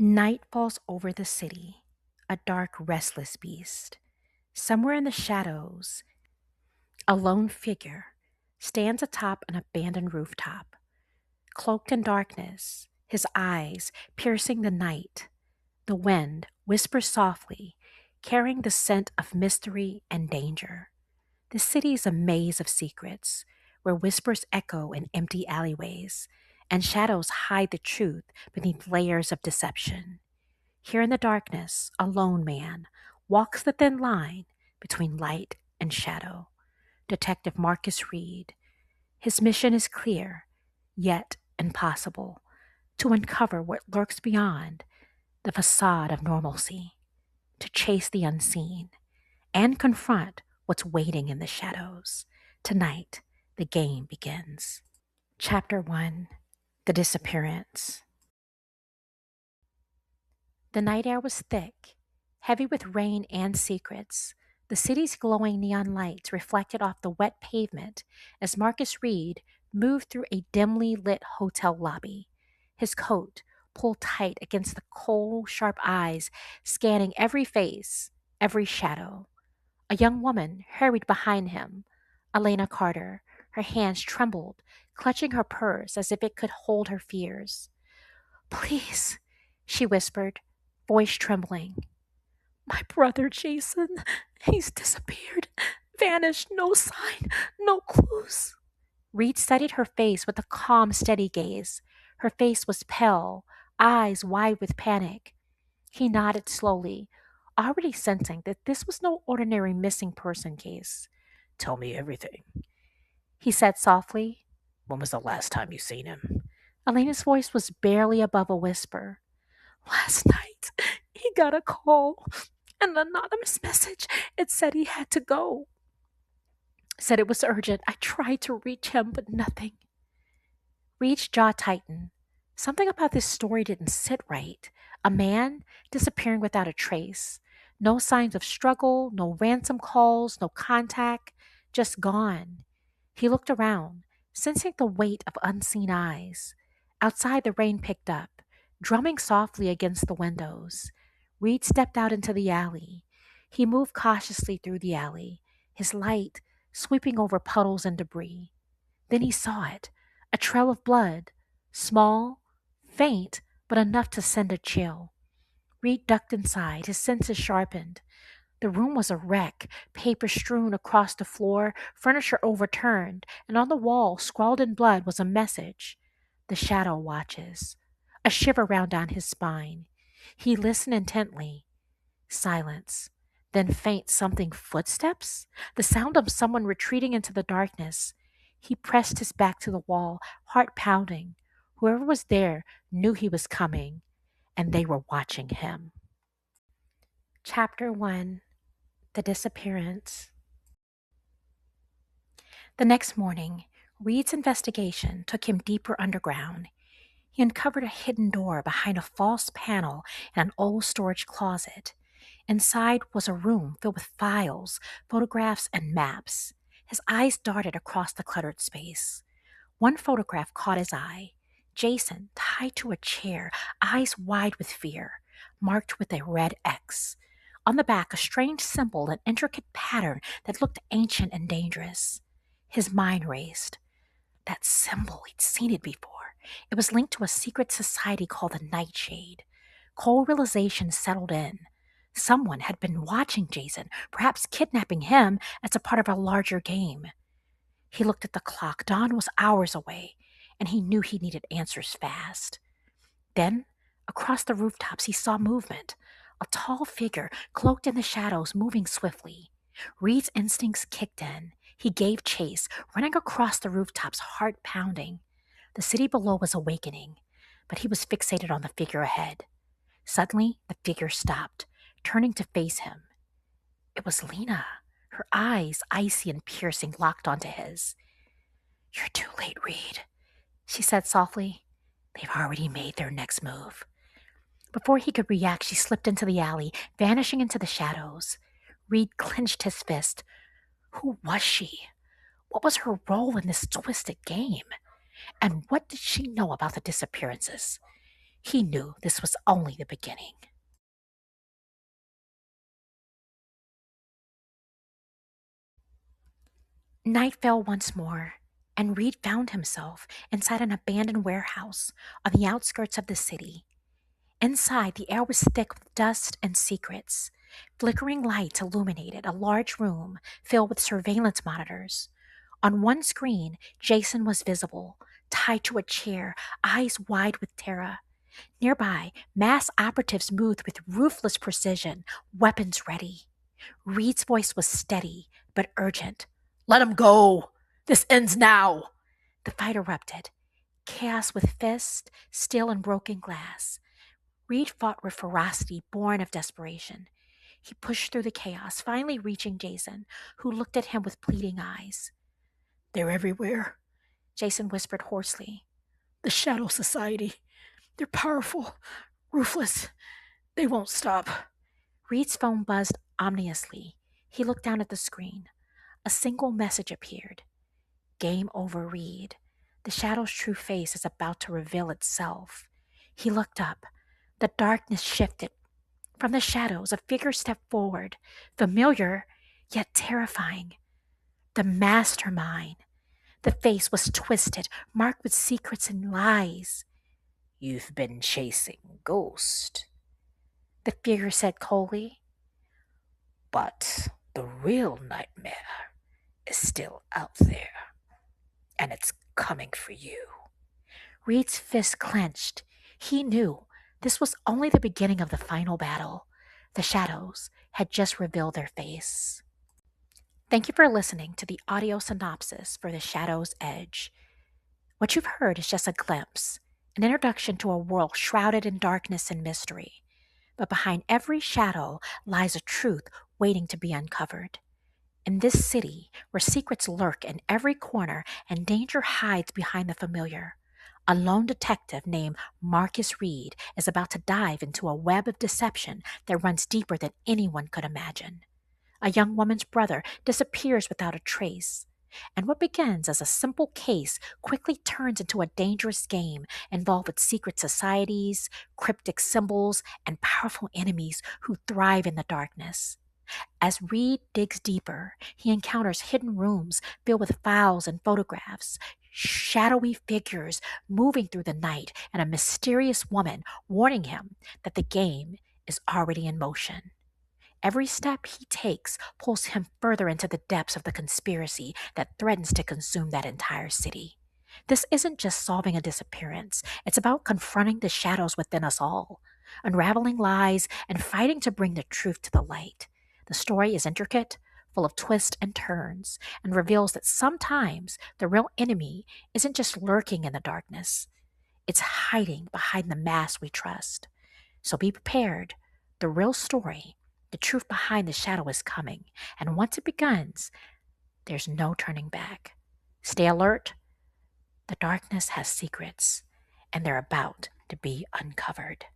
Night falls over the city, a dark, restless beast. Somewhere in the shadows, a lone figure stands atop an abandoned rooftop, cloaked in darkness, his eyes piercing the night. The wind whispers softly, carrying the scent of mystery and danger. The city is a maze of secrets, where whispers echo in empty alleyways, and shadows hide the truth beneath layers of deception. Here in the darkness, a lone man walks the thin line between light and shadow. Detective Marcus Reed. His mission is clear, yet impossible, to uncover what lurks beyond the facade of normalcy, to chase the unseen, and confront what's waiting in the shadows. Tonight, the game begins. Chapter 1. The Disappearance. The night air was thick, heavy with rain and secrets. The city's glowing neon lights reflected off the wet pavement as Marcus Reed moved through a dimly lit hotel lobby, his coat pulled tight against the cold, sharp eyes scanning every face, every shadow. A young woman hurried behind him, Elena Carter. Her hands trembled, clutching her purse as if it could hold her fears. Please, she whispered, voice trembling. My brother Jason, he's disappeared, vanished, no sign, no clues. Reed studied her face with a calm, steady gaze. Her face was pale, eyes wide with panic. He nodded slowly, already sensing that this was no ordinary missing person case. Tell me everything, he said softly. When was the last time you seen him? Elena's voice was barely above a whisper. Last night, he got a call, an anonymous message. It said he had to go. Said it was urgent. I tried to reach him, but nothing. Reed's jaw tightened. Something about this story didn't sit right. A man disappearing without a trace. No signs of struggle, no ransom calls, no contact, just gone. He looked around, sensing the weight of unseen eyes. Outside, the rain picked up, drumming softly against the windows. Reed stepped out into the alley. He moved cautiously through the alley, his light sweeping over puddles and debris. Then he saw it, a trail of blood, small, faint, but enough to send a chill. Reed ducked inside, his senses sharpened. The room was a wreck, paper strewn across the floor, furniture overturned, and on the wall, scrawled in blood, was a message. The shadow watches. A shiver ran down his spine. He listened intently. Silence. Then faint something footsteps? The sound of someone retreating into the darkness. He pressed his back to the wall, heart pounding. Whoever was there knew he was coming, and they were watching him. Chapter 1. The Disappearance. The next morning, Reed's investigation took him deeper underground. He uncovered a hidden door behind a false panel in an old storage closet. Inside was a room filled with files, photographs, and maps. His eyes darted across the cluttered space. One photograph caught his eye. Jason, tied to a chair, eyes wide with fear, marked with a red X. On the back, a strange symbol, an intricate pattern that looked ancient and dangerous. His mind raced. That symbol, he'd seen it before. It was linked to a secret society called the Nightshade. Cold realization settled in. Someone had been watching Jason, perhaps kidnapping him as a part of a larger game. He looked at the clock. Dawn was hours away, and he knew he needed answers fast. Then, across the rooftops, he saw movement. A tall figure, cloaked in the shadows, moving swiftly. Reed's instincts kicked in. He gave chase, running across the rooftops, heart pounding. The city below was awakening, but he was fixated on the figure ahead. Suddenly, the figure stopped, turning to face him. It was Lena, her eyes, icy and piercing, locked onto his. You're too late, Reed, she said softly. They've already made their next move. Before he could react, she slipped into the alley, vanishing into the shadows. Reed clenched his fist. Who was she? What was her role in this twisted game? And what did she know about the disappearances? He knew this was only the beginning. Night fell once more, and Reed found himself inside an abandoned warehouse on the outskirts of the city. Inside, the air was thick with dust and secrets. Flickering lights illuminated a large room filled with surveillance monitors. On one screen, Jason was visible, tied to a chair, eyes wide with terror. Nearby, mass operatives moved with ruthless precision, weapons ready. Reed's voice was steady but urgent. Let him go! This ends now! The fight erupted. Chaos with fists, steel, and broken glass. Reed fought with ferocity born of desperation. He pushed through the chaos, finally reaching Jason, who looked at him with pleading eyes. They're everywhere, Jason whispered hoarsely. The Shadow Society. They're powerful, ruthless. They won't stop. Reed's phone buzzed ominously. He looked down at the screen. A single message appeared. Game over, Reed. The Shadow's true face is about to reveal itself. He looked up. The darkness shifted. From the shadows, a figure stepped forward, familiar yet terrifying. The mastermind. The face was twisted, marked with secrets and lies. You've been chasing Ghost, the figure said coldly. But the real nightmare is still out there, and it's coming for you. Reed's fist clenched. He knew this was only the beginning of the final battle. The shadows had just revealed their face. Thank you for listening to the audio synopsis for The Shadow's Edge. What you've heard is just a glimpse, an introduction to a world shrouded in darkness and mystery. But behind every shadow lies a truth waiting to be uncovered. In this city, where secrets lurk in every corner and danger hides behind the familiar, a lone detective named Marcus Reed is about to dive into a web of deception that runs deeper than anyone could imagine. A young woman's brother disappears without a trace, and what begins as a simple case quickly turns into a dangerous game involved with secret societies, cryptic symbols, and powerful enemies who thrive in the darkness. As Reed digs deeper, he encounters hidden rooms filled with files and photographs, shadowy figures moving through the night, and a mysterious woman warning him that the game is already in motion. Every step he takes pulls him further into the depths of the conspiracy that threatens to consume that entire city. This isn't just solving a disappearance, it's about confronting the shadows within us all, unraveling lies, and fighting to bring the truth to the light. The story is intricate, full of twists and turns, and reveals that sometimes the real enemy isn't just lurking in the darkness, it's hiding behind the mask we trust. So be prepared. The real story, the truth behind the shadow is coming, and once it begins, there's no turning back. Stay alert. The darkness has secrets, and they're about to be uncovered.